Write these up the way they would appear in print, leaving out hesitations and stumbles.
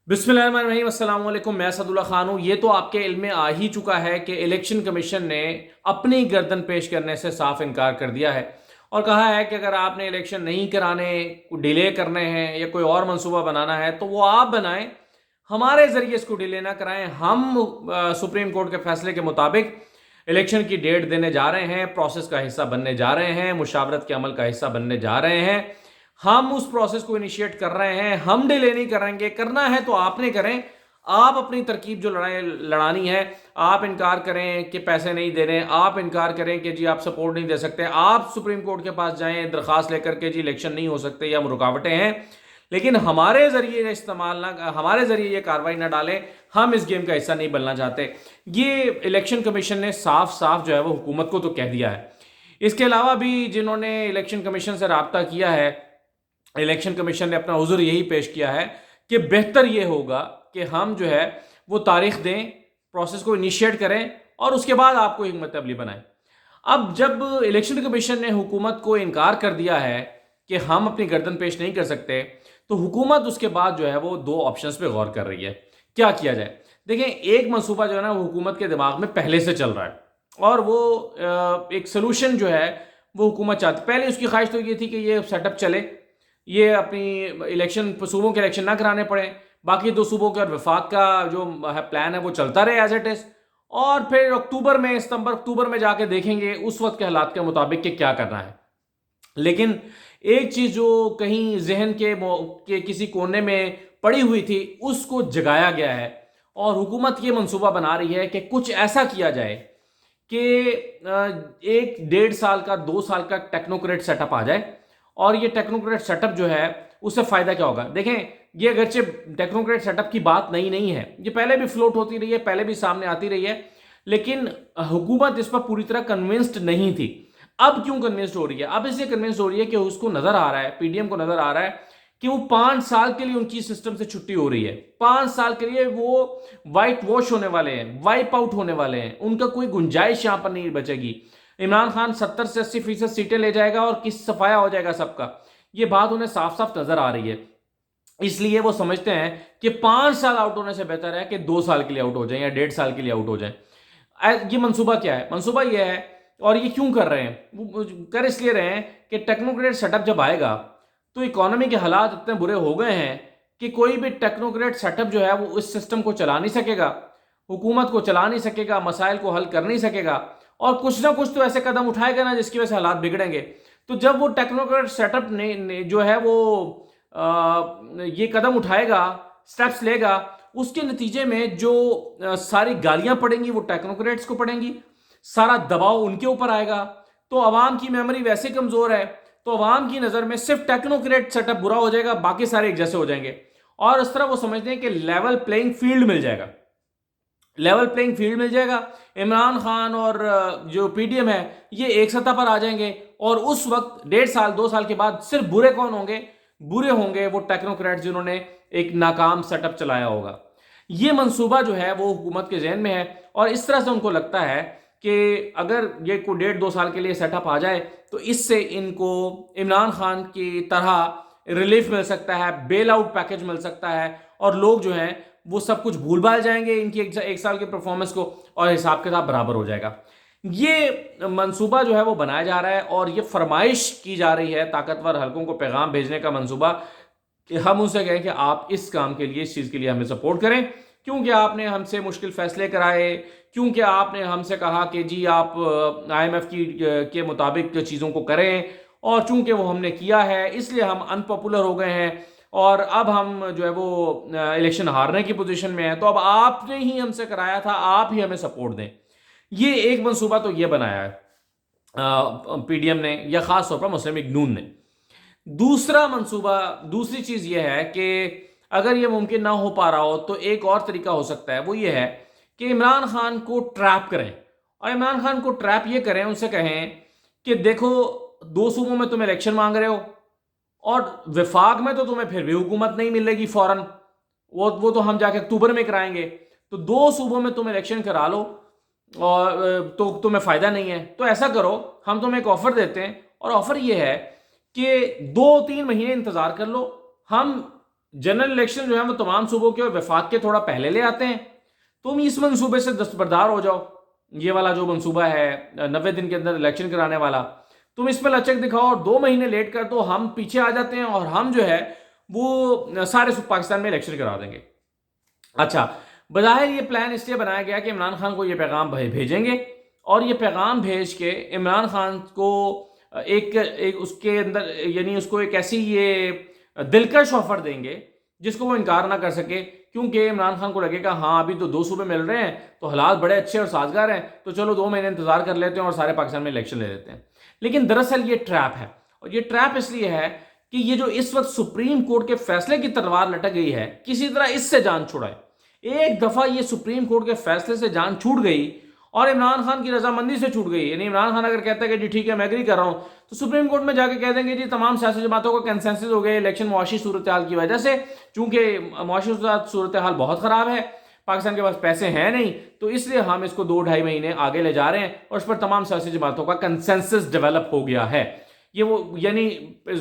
बिस्मिल्लाहिर्रहमानिर्रहीम, अस्सलाम वालेकुम। मैं असदुल्ला खान हूँ। ये तो आपके इल्म में आ ही चुका है कि इलेक्शन कमीशन ने अपनी गर्दन पेश करने से साफ इनकार कर दिया है और कहा है कि अगर आपने इलेक्शन नहीं कराने, डिले करने हैं या कोई और मंसूबा बनाना है तो वो आप बनाएं, हमारे ज़रिए इसको डिले ना कराएं। हम सुप्रीम कोर्ट के फैसले के मुताबिक इलेक्शन की डेट देने जा रहे हैं, प्रोसेस का हिस्सा बनने जा रहे हैं, मुशावरत के अमल का हिस्सा बनने जा रहे हैं। हम उस प्रोसेस को इनिशिएट कर रहे हैं, हम डिले नहीं करेंगे। करना है तो आपने करें, आप अपनी तरकीब जो लड़ानी है, आप इनकार करें कि पैसे नहीं दे रहे, आप इनकार करें कि जी आप सपोर्ट नहीं दे सकते, आप सुप्रीम कोर्ट के पास जाएं दरखास्त लेकर के जी इलेक्शन नहीं हो सकते या रुकावटें हैं, लेकिन हमारे जरिए इस्तेमाल ना, हमारे जरिए ये कार्रवाई ना डालें। हम इस गेम का हिस्सा नहीं बनना चाहते। ये इलेक्शन कमीशन ने साफ साफ जो है वो हुकूमत को तो कह दिया है। इसके अलावा भी जिन्होंने इलेक्शन कमीशन से रब्ता किया है, इलेक्शन कमीशन ने अपना उज़्र यही पेश किया है कि बेहतर ये होगा कि हम जो है वो तारीख दें, प्रोसेस को इनिशिएट करें और उसके बाद आपको हिकमत अमली बनाएं। अब जब इलेक्शन कमीशन ने हुकूमत को इनकार कर दिया है कि हम अपनी गर्दन पेश नहीं कर सकते, तो हुकूमत उसके बाद जो है वो दो ऑप्शंस पे गौर कर रही है, क्या किया जाए। देखें, एक मंसूबा जो है ना वो हुकूमत के दिमाग में पहले से चल रहा है और वो एक सोल्यूशन जो है वो हुकूमत चाहती। पहले उसकी ख्वाहिश तो ये थी कि ये सेटअप चले, ये अपनी इलेक्शन सूबों के इलेक्शन ना कराने पड़े, बाकी दो सूबों के और वफाक का जो है प्लान है वो चलता रहे एज इट इज, और फिर अक्टूबर में, सितंबर अक्टूबर में जाके देखेंगे उस वक्त के हालात के मुताबिक कि क्या करना है। लेकिन एक चीज जो कहीं जहन के किसी कोने में पड़ी हुई थी उसको जगाया गया है और हुकूमत ये मंसूबा बना रही है कि कुछ ऐसा किया जाए कि एक 1.5 साल का, 2 साल का टेक्नोक्रेट सेटअप आ जाए। और ये टेक्नोक्रेट सेटअप जो है उससे फायदा क्या होगा। देखें, ये अगरचे टेक्नोक्रेट सेटअप की बात नई नहीं है, ये पहले भी फ्लोट होती रही है, पहले भी सामने आती रही है, लेकिन हुकूमत इस पर पूरी तरह कन्विंस्ड नहीं थी। अब क्यों कन्विंस्ड हो रही है? अब इसलिए कन्विंस्ड हो रही है कि उसको नजर आ रहा है, पीडीएम को नजर आ रहा है कि वो 5 साल के लिए उनकी सिस्टम से छुट्टी हो रही है। 5 साल के लिए वो वाइट वॉश होने वाले हैं, वाइप आउट होने वाले हैं, उनका कोई गुंजाइश यहां पर नहीं बचेगी। इमरान खान 70 से 80% सीटें ले जाएगा और किस सफाया हो जाएगा सबका। ये बात उन्हें साफ साफ नजर आ रही है। इसलिए वो समझते हैं कि 5 साल आउट होने से बेहतर है कि 2 साल के लिए आउट हो जाए या 1.5 साल के लिए आउट हो जाए। ये मंसूबा क्या है? मंसूबा ये है, और ये क्यों कर रहे हैं? वो कर इसलिए रहे हैं कि टेक्नोक्रेट सेटअप जब आएगा तो इकोनॉमी के हालात इतने बुरे हो गए हैं कि कोई भी टेक्नोक्रेट सेटअप जो है वो इस सिस्टम को चला नहीं सकेगा, हुकूमत को चला नहीं सकेगा, मसाइल को हल कर नहीं सकेगा, और कुछ ना कुछ तो ऐसे कदम उठाएगा ना जिसकी वजह से हालात बिगड़ेंगे। तो जब वो टेक्नोक्रेट सेटअप ने जो है वो ये कदम उठाएगा, स्टेप्स लेगा, उसके नतीजे में जो सारी गालियां पड़ेंगी वो टेक्नोक्रेट्स को पड़ेंगी, सारा दबाव उनके ऊपर आएगा। तो अवाम की मेमोरी वैसे कमजोर है, तो अवाम की नजर में सिर्फ टेक्नोक्रेट सेटअप बुरा हो जाएगा, बाकी सारे एक जैसे हो जाएंगे। और इस तरह वो समझते हैं कि लेवल प्लेइंग फील्ड मिल जाएगा, लेवल प्लेइंग फील्ड मिल जाएगा। इमरान खान और जो पीडीएम है ये एक सतह पर आ जाएंगे और उस वक्त 1.5 साल 2 साल के बाद सिर्फ बुरे कौन होंगे? बुरे होंगे वो टेक्नोक्रेट जिन्होंने एक नाकाम सेटअप चलाया होगा। ये मंसूबा जो है वो हुकूमत के जहन में है और इस तरह से उनको लगता है कि अगर ये को 1.5 2 साल के लिए सेटअप आ जाए तो इससे इनको इमरान खान की तरह रिलीफ मिल सकता है, बेल आउट पैकेज मिल सकता है, और लोग जो हैं वो सब कुछ भूल भाल जाएंगे इनकी एक साल की परफॉर्मेंस को, और हिसाब किताब बराबर हो जाएगा। ये मंसूबा जो है वो बनाया जा रहा है और ये फरमाइश की जा रही है ताकतवर हलकों को पैगाम भेजने का मंसूबा कि हम उनसे कहें कि आप इस काम के लिए, इस चीज़ के लिए हमें सपोर्ट करें, क्योंकि आपने हमसे मुश्किल फैसले कराए, क्योंकि आपने हमसे कहा कि जी आप आईएमएफ के मुताबिक चीज़ों को करें, और चूंकि वो हमने किया है इसलिए हम अनपॉपुलर हो गए हैं और अब हम जो है वो इलेक्शन हारने की पोजीशन में है, तो अब आपने ही हमसे कराया था, आप ही हमें सपोर्ट दें। ये एक मंसूबा तो ये बनाया है पीडीएम ने या खास तौर पर मुस्लिम लीग नून ने। दूसरा मंसूबा, दूसरी चीज ये है कि अगर ये मुमकिन ना हो पा रहा हो तो एक और तरीका हो सकता है, वो ये है कि इमरान खान को ट्रैप करें। और इमरान खान को ट्रैप ये करें, उनसे कहें कि देखो 2 सूबों में तुम इलेक्शन मांग रहे हो और विफाक में तो तुम्हें फिर भी हुकूमत नहीं मिलेगी फौरन, वो तो हम जाके अक्टूबर में कराएंगे, तो 2 सूबों में तुम इलेक्शन करा लो और तो तुम्हें फायदा नहीं है। तो ऐसा करो, हम तुम्हें एक ऑफर देते हैं और ऑफर ये है कि 2-3 महीने इंतजार कर लो, हम जनरल इलेक्शन जो है वो तमाम सूबों के और वफाक के थोड़ा पहले ले आते हैं। तुम इस मंसूबे से दस्तबरदार हो जाओ, ये वाला जो मंसूबा है 90 दिन के अंदर इलेक्शन कराने वाला, तुम इस पर लचक दिखाओ और 2 महीने लेट कर तो हम पीछे आ जाते हैं और हम जो है वो सारे पाकिस्तान में इलेक्शन करा देंगे। अच्छा, बज़ाहिर ये प्लान इसलिए बनाया गया कि इमरान खान को ये पैगाम भेजेंगे और ये पैगाम भेज के इमरान खान को एक उसके अंदर यानी उसको एक ऐसी ये दिलकश ऑफर देंगे जिसको वो इनकार ना कर सके, क्योंकि इमरान खान को लगेगा हाँ अभी तो 2 सूबे मिल रहे हैं तो हालात बड़े अच्छे और साजगार हैं, तो चलो 2 महीने इंतजार कर लेते हैं और सारे पाकिस्तान में इलेक्शन ले लेते हैं। लेकिन दरअसल ये ट्रैप है, और ये ट्रैप इसलिए है कि ये जो इस वक्त सुप्रीम कोर्ट के फैसले की तलवार लटक गई है, किसी तरह इससे जान छुड़ाए। एक दफा ये सुप्रीम कोर्ट के फैसले से जान छूट गई और इमरान खान की रजामंदी से छूट गई, यानी इमरान खान अगर कहता है कि जी ठीक है मैं एग्री कर रहा हूं, तो सुप्रीम कोर्ट में जाके कह देंगे जी तमाम सियासी जमातों का कंसेंसस हो गया इलेक्शन मुआशी सूरत हाल की वजह से, चूंकि मुआशी सूरत हाल बहुत खराब है, पाकिस्तान के पास पैसे हैं नहीं, तो इसलिए हम इसको 2-2.5 महीने आगे ले जा रहे हैं और उस पर तमाम सियासी जमातों का कंसेंसस डेवलप हो गया है। ये वो यानी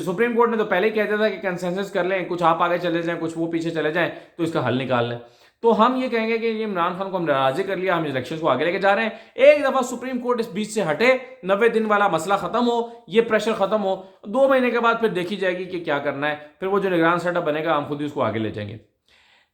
सुप्रीम कोर्ट ने तो पहले ही कह दिया था कि कंसेंसस कर लें, कुछ आप आगे चले जाएं कुछ वो पीछे चले जाएं तो इसका हल निकाल लें। तो हम ये कहेंगे कि ये इमरान खान को हम राजी कर लिया, हम इलेक्शन को आगे लेके जा रहे हैं, एक दफा सुप्रीम कोर्ट इस बीच से हटे, 90 दिन वाला मसला खत्म हो, ये प्रेशर खत्म हो, 2 महीने के बाद फिर देखी जाएगी कि क्या करना है, फिर वो जो निगरान सेटअप बनेगा हम खुद ही उसको आगे ले जाएंगे।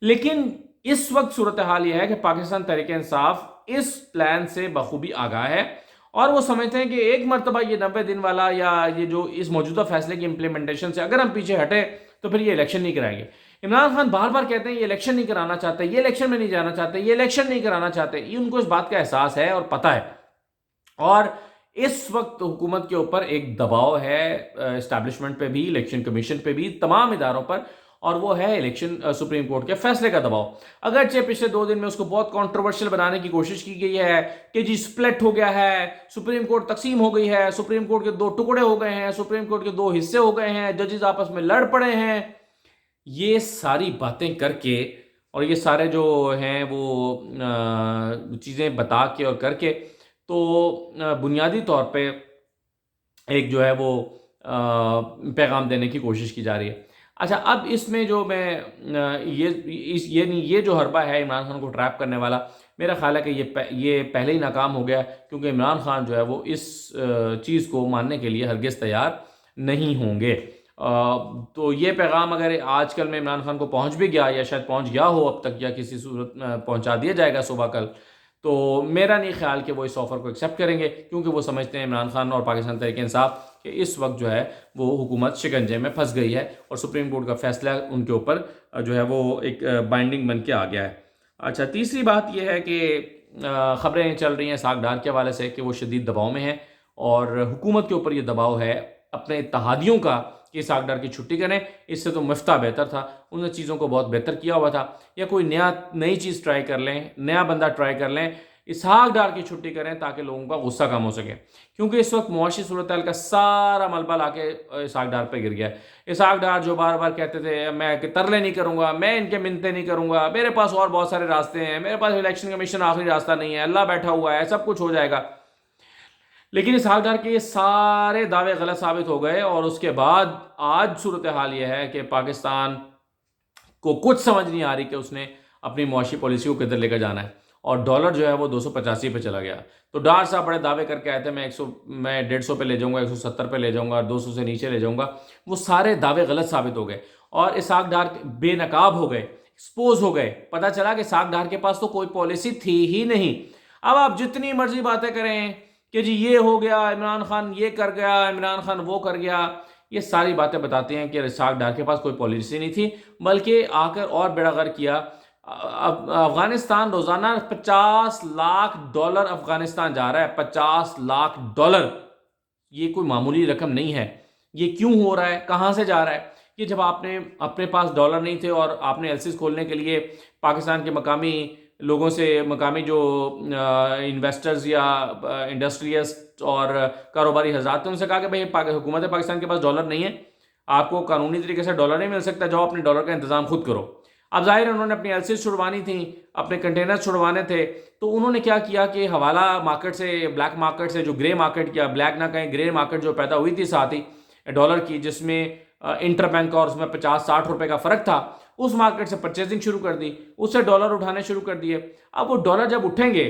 लेकिन इस वक्त सूरत हाल यह है कि पाकिस्तान तहरीक इंसाफ इस प्लान से बखूबी आगाह है और वो समझते हैं कि एक मरतबा ये 90 दिन वाला या ये जो इस मौजूदा फैसले की इंप्लीमेंटेशन से अगर हम पीछे हटे तो फिर ये इलेक्शन नहीं कराएंगे। इमरान खान बार बार कहते हैं ये इलेक्शन नहीं कराना चाहते, ये इलेक्शन में नहीं जाना चाहते, ये इलेक्शन नहीं कराना चाहते, ये उनको इस बात का एहसास है और पता है। और इस वक्त हुकूमत के ऊपर एक दबाव है एस्टैब्लिशमेंट पे भी, इलेक्शन कमीशन पे भी, तमाम इदारों पर, और वो है इलेक्शन सुप्रीम कोर्ट के फैसले का दबाव। अगरचे पिछले 2 दिन में उसको बहुत कंट्रोवर्शियल बनाने की कोशिश की गई है कि जी स्प्लिट हो गया है, सुप्रीम कोर्ट तकसीम हो गई है, सुप्रीम कोर्ट के 2 टुकड़े हो गए हैं, सुप्रीम कोर्ट के 2 हिस्से हो गए हैं, जजेस आपस में लड़ पड़े हैं। ये सारी बातें करके और ये सारे जो हैं वो चीज़ें बता के और करके तो बुनियादी तौर पे एक जो है वो पैगाम देने की कोशिश की जा रही है। अच्छा, अब इसमें जो मैं ये जो हरबा है इमरान खान को ट्रैप करने वाला, मेरा ख्याल है कि ये पहले ही नाकाम हो गया, क्योंकि इमरान खान जो है वो इस चीज़ को मानने के लिए हरगिज़ तैयार नहीं होंगे। तो ये पैगाम अगर आजकल में इमरान खान को पहुंच भी गया या शायद पहुंच गया हो अब तक या किसी सूरत में पहुंचा दिया जाएगा सुबह कल, तो मेरा नहीं ख्याल कि वो इस ऑफ़र को एक्सेप्ट करेंगे, क्योंकि वो समझते हैं इमरान खान और पाकिस्तान तहरीक इंसाफ कि इस वक्त जो है वो हुकूमत शिकंजे में फंस गई है और सुप्रीम कोर्ट का फैसला उनके ऊपर जो है वो एक बाइंडिंग बन के आ गया है। अच्छा, तीसरी बात यह है कि ख़बरें चल रही हैं साग डार के हवाले से कि वो शदीद दबाव में हैं और हुकूमत के ऊपर ये दबाव है अपने इत्तेहादियों का कि साग डार की छुट्टी करें, इससे तो मफ्ता बेहतर था, उन चीज़ों को बहुत बेहतर किया हुआ था, या कोई नई चीज़ ट्राई कर लें, नया बंदा ट्राई कर लें, इसहाक डार की छुट्टी करें ताकि लोगों का गुस्सा कम हो सके, क्योंकि इस वक्त मुआशी सूरत हाल का सारा मलबा लाके इसहाक डार पे गिर गया है। इसहाक डार जो बार बार कहते थे मैं तरले नहीं करूँगा, मैं इनके मिन्नतें नहीं करूँगा, मेरे पास और बहुत सारे रास्ते हैं, मेरे पास इलेक्शन कमीशन आखिरी रास्ता नहीं है, अल्लाह बैठा हुआ है, सब कुछ हो जाएगा। लेकिन इसहाक डार के ये सारे दावे गलत साबित हो गए और उसके बाद आज सूरत हाल ये है कि पाकिस्तान को कुछ समझ नहीं आ रही कि उसने अपनी मुआशी पॉलिसी को किधर लेकर जाना है, और डॉलर जो है वो 285 पे चला गया। तो डार साहब बड़े दावे करके आए थे मैं 150 पे ले जाऊंगा, 170 पे ले जाऊंगा, 200 से नीचे ले जाऊंगा, वो सारे दावे गलत साबित हो गए और इसहाक डार बेनकाब हो गए, एक्सपोज हो गए। पता चला कि इसहाक डार के पास तो कोई पॉलिसी थी ही नहीं। अब आप जितनी मर्जी बातें करें कि जी ये हो गया, इमरान खान ये कर गया, इमरान खान वो कर गया, ये सारी बातें बताती हैं कि इसहाक डार के पास कोई पॉलिसी नहीं थी, बल्कि आकर और बेड़ागर किया। अफगानिस्तान रोजाना $50 लाख अफगानिस्तान जा रहा है, $50 लाख। ये कोई मामूली रकम नहीं है। ये क्यों हो रहा है, कहाँ से जा रहा है? कि जब आपने अपने पास डॉलर नहीं थे और आपने एलसीज खोलने के लिए पाकिस्तान के मकामी लोगों से, मकामी जो इन्वेस्टर्स या इंडस्ट्रियलिस्ट और कारोबारी हजरात थे, उनसे कहा कि भाई हुकूमत पाकिस्तान के पास डॉलर नहीं है, आपको कानूनी तरीके से डॉलर नहीं मिल सकता, जाओ अपने डॉलर का इंतजाम खुद करो। अब जाहिर है उन्होंने अपनी एलसीज छुड़वानी थी, अपने कंटेनर्स छुड़वाने थे, तो उन्होंने क्या किया कि हवाला मार्केट से, ब्लैक मार्केट से, जो ग्रे मार्केट किया, ब्लैक ना कहें, ग्रे मार्केट जो पैदा हुई थी साथ ही डॉलर की, जिसमें इंटर बैंक और उसमें 50-60 रुपए का फ़र्क था, उस मार्केट से परचेजिंग शुरू कर दी, उससे डॉलर उठाने शुरू कर दिए। अब वो डॉलर जब उठेंगे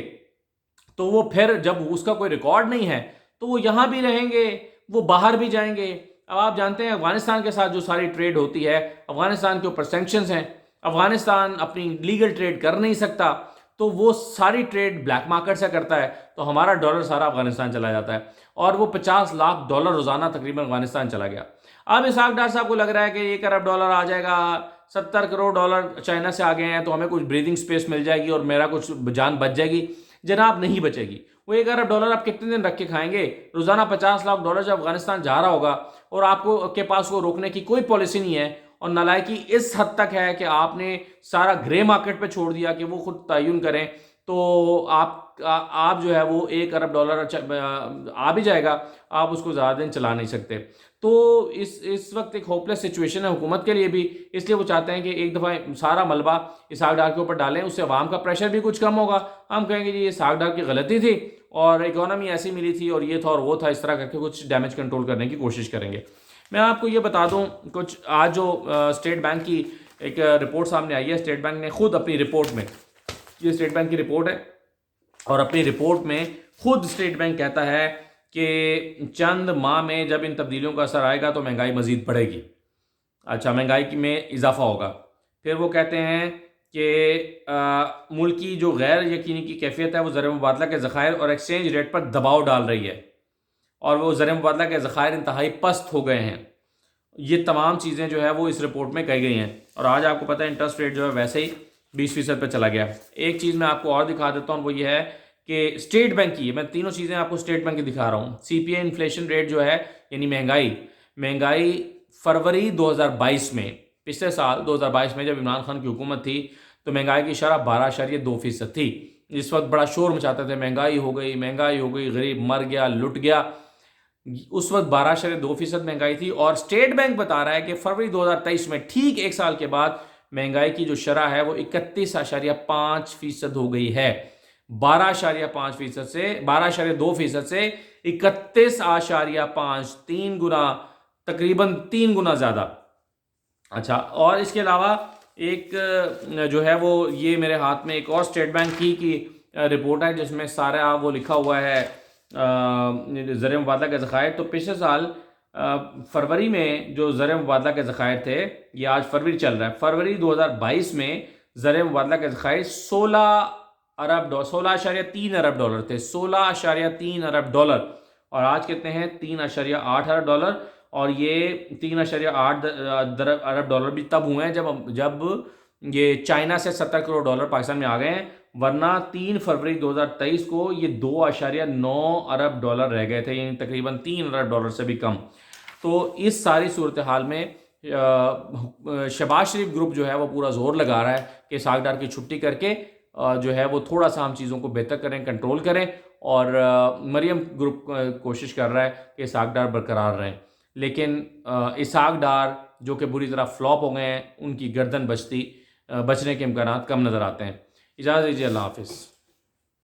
तो वो फिर जब उसका कोई रिकॉर्ड नहीं है तो वो यहाँ भी रहेंगे, वो बाहर भी जाएंगे। अब आप जानते हैं अफगानिस्तान के साथ जो सारी ट्रेड होती है, अफगानिस्तान के ऊपर सैंक्शंस हैं, अफगानिस्तान अपनी लीगल ट्रेड कर नहीं सकता, तो वो सारी ट्रेड ब्लैक मार्केट से करता है, तो हमारा डॉलर सारा अफगानिस्तान चला जाता है और वो 50 लाख डॉलर रोजाना तकरीबन अफगानिस्तान चला गया। अब इसहाक डार साहब को लग रहा है कि 1 अरब डॉलर आ जाएगा, 70 करोड़ डॉलर चाइना से आ गए हैं, तो हमें कुछ ब्रीदिंग स्पेस मिल जाएगी और मेरा कुछ जान बच जाएगी। जनाब नहीं बचेगी। वो 1 अरब डॉलर आप कितने दिन रख के खाएंगे? रोजाना 50 लाख डॉलर जब अफगानिस्तान जा रहा होगा और आपको के पास वो रोकने की कोई पॉलिसी नहीं है, और नालायकी इस हद तक है कि आपने सारा ग्रे मार्केट पे छोड़ दिया कि वो खुद तयन करें, तो आप जो है वो 1 अरब डॉलर आ भी जाएगा, आप उसको ज़्यादा दिन चला नहीं सकते। तो इस वक्त एक होपलेस सिचुएशन है हुकूमत के लिए भी, इसलिए वो चाहते हैं कि एक दफ़ा सारा मलबा इसहाक डार के ऊपर डालें, उससे अवाम का प्रेशर भी कुछ कम होगा। हम कहेंगे जी ये इसहाक डार की गलती थी और इकोनॉमी ऐसी मिली थी और ये था और वो था, इस तरह करके कुछ डैमेज कंट्रोल करने की कोशिश करेंगे। मैं आपको ये बता दूं, कुछ आज जो स्टेट बैंक की एक रिपोर्ट सामने आई है, स्टेट बैंक ने खुद अपनी रिपोर्ट में, ये स्टेट बैंक की रिपोर्ट है और अपनी रिपोर्ट में खुद स्टेट बैंक कहता है कि चंद माह में जब इन तब्दीलियों का असर आएगा तो महंगाई मज़ीद बढ़ेगी। अच्छा, महंगाई में इजाफा होगा। फिर वो कहते हैं कि मुल्क की जो गैर यकीनी की कैफियत है वो ज़र मुबादला के ज़खायर और एक्सचेंज रेट पर दबाव डाल रही है और वो ज़र मुबादला के ज़खायर इंतहाई पस्त हो गए हैं। ये तमाम चीज़ें जो है वो इस रिपोर्ट में कही गई हैं। और आज आपको पता है इंटरेस्ट रेट जो है वैसे ही 20% पे चला गया। एक चीज़ मैं आपको और दिखा देता हूँ, वो ये है कि स्टेट बैंक की, मैं तीनों चीज़ें आपको स्टेट बैंक की दिखा रहा हूँ। CPI इन्फ्लेशन रेट जो है यानी महंगाई फरवरी 2022 में, पिछले साल 2022 में जब इमरान खान की हुकूमत थी तो महंगाई की शरह 12.2% थी। इस वक्त बड़ा शोर मचाते थे महंगाई हो गई, गरीब मर गया, लुट गया। उस वक्त 12.2% महंगाई थी और स्टेट बैंक बता रहा है कि फरवरी 2023 में ठीक एक साल के बाद महंगाई की जो शरह है वो 31.5% हो गई है। 12.5% से 12.2% से 31.5, 3 गुना, तकरीबन 3 गुना ज़्यादा। अच्छा, और इसके अलावा एक जो है वो ये मेरे हाथ में एक और स्टेट बैंक की रिपोर्ट है जिसमें सारा वो लिखा हुआ है ज़र मुबादला के ज़खायर। तो पिछले साल फरवरी में जो ज़र मुबादला के ज़खायर थे, ये आज फरवरी चल रहा है, फरवरी 2022 में ज़र मुबादला के ज़खायर 16.3 अरब डॉलर थे, 16.3 अरब डॉलर, और आज कितने हैं? 3.8 अरब डॉलर। और ये 3.8 अरब डॉलर भी तब हुए हैं जब ये चाइना से 70 करोड़ डॉलर पाकिस्तान में आ गए हैं, वरना 3 फरवरी 2023 को ये 2.9 अरब डॉलर रह गए थे, यानी तकरीबन 3 अरब डॉलर से भी कम। तो इस सारी सूरत हाल में शहबाज शरीफ ग्रुप जो है वो पूरा जोर लगा रहा है कि इसहाक डार की छुट्टी करके जो है वो थोड़ा सा हम चीज़ों को बेहतर करें, कंट्रोल करें, और मरियम ग्रुप कोशिश कर रहा है कि इसहाक डार बरकरार रहें। लेकिन इसहाक डार जो कि बुरी तरह फ्लॉप हो गए हैं, उनकी गर्दन बचने के इम्कानात कम नज़र आते हैं। इजाज़त दीजिए, अल्लाह हाफ़िज़।